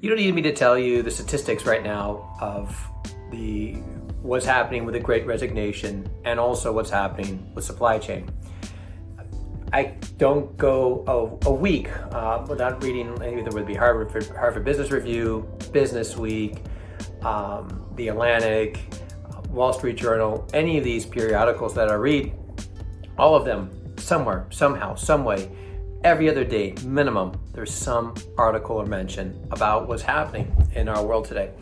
You don't need me to tell you the statistics right now of what's happening with the Great Resignation and also what's happening with supply chain. I don't go a week without reading either would be Harvard Business Review, Business Week, The Atlantic, Wall Street Journal, any of these periodicals that I read, all of them somewhere, somehow, some way, every other day, minimum, there's some article or mention about what's happening in our world today.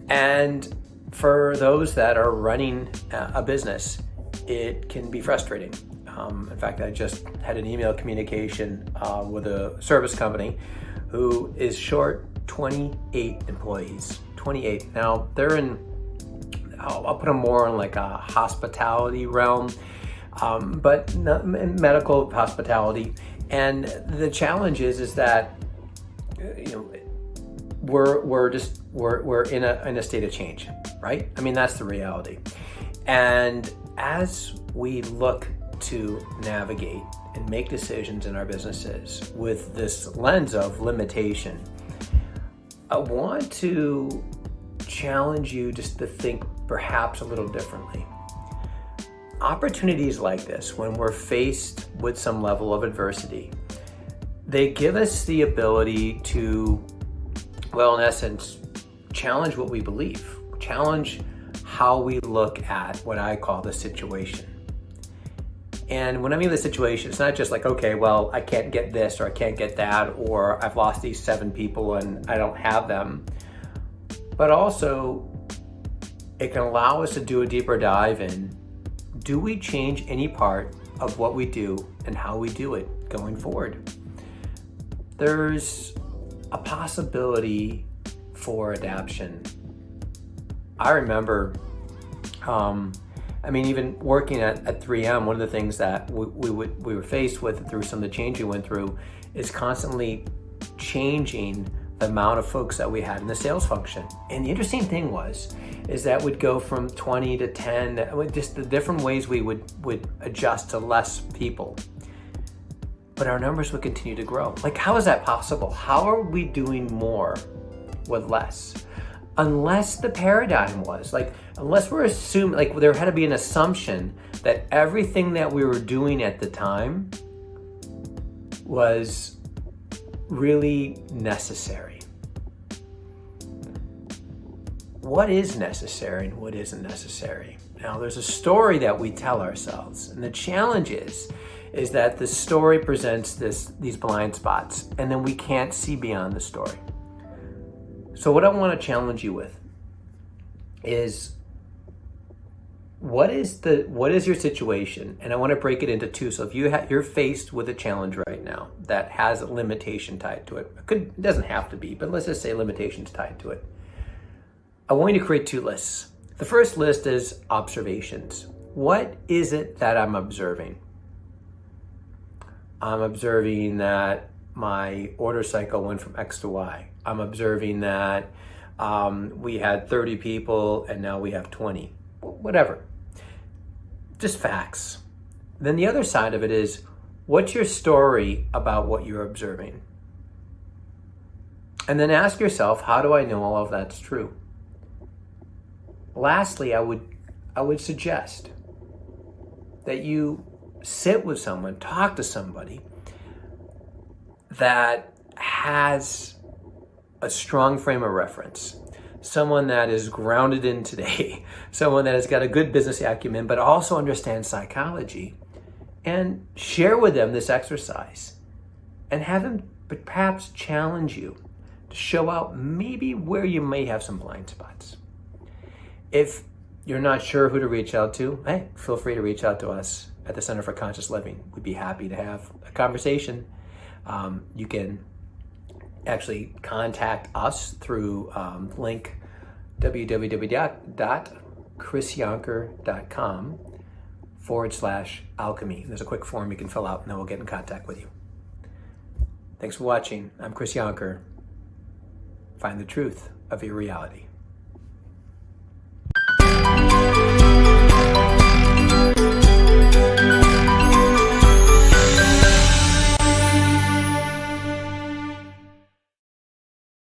And for those that are running a business, it can be frustrating. In fact, I just had an email communication with a service company who is short 28 employees. 28. Now, they're in, I'll put them more in like a hospitality realm, but not medical hospitality. And the challenge is that we're in a state of change, right? I mean, that's the reality. And as we look to navigate and make decisions in our businesses with this lens of limitation, I want to challenge you just to think perhaps a little differently. Opportunities like this, when we're faced with some level of adversity, they give us the ability to, well, in essence, challenge what we believe, challenge how we look at what I call the situation. And when I mean the situation, it's not just like, okay, well, I can't get this or I can't get that, or I've lost these 7 people and I don't have them. But also, it can allow us to do a deeper dive in, do we change any part of what we do and how we do it going forward? There's a possibility for adaptation. I remember, even working at 3M, one of the things that we were faced with through some of the change we went through is constantly changing the amount of folks that we had in the sales function. And the interesting thing is that we'd go from 20 to 10, just the different ways we would adjust to less people. But our numbers would continue to grow. Like, how is that possible? How are we doing more with less? Unless the paradigm was, unless we're assuming, there had to be an assumption that everything that we were doing at the time was really necessary. What is necessary and what isn't necessary? Now, there's a story that we tell ourselves, and the challenge is that the story presents these blind spots, and then we can't see beyond the story. So what I want to challenge you with is, what is your situation? And I want to break it into 2. So if you're faced with a challenge right now that has a limitation tied to it, it doesn't have to be, but let's just say limitations tied to it. I want you to create 2 lists. The first list is observations. What is it that I'm observing? I'm observing that my order cycle went from X to Y. I'm observing that we had 30 people and now we have 20. Whatever. Just facts. Then the other side of it is, what's your story about what you're observing? And then ask yourself, how do I know all of that's true? Lastly, I would suggest that you sit with someone, talk to somebody that has a strong frame of reference, someone that is grounded in today, someone that has got a good business acumen, but also understands psychology, and share with them this exercise and have them perhaps challenge you to show out maybe where you may have some blind spots. If you're not sure who to reach out to, hey, feel free to reach out to us at the Center for Conscious Living. We'd be happy to have a conversation. You can actually contact us through link www.chrisyonker.com/alchemy. There's a quick form you can fill out and then we'll get in contact with you. Thanks for watching. I'm Chris Yonker. Find the truth of your reality.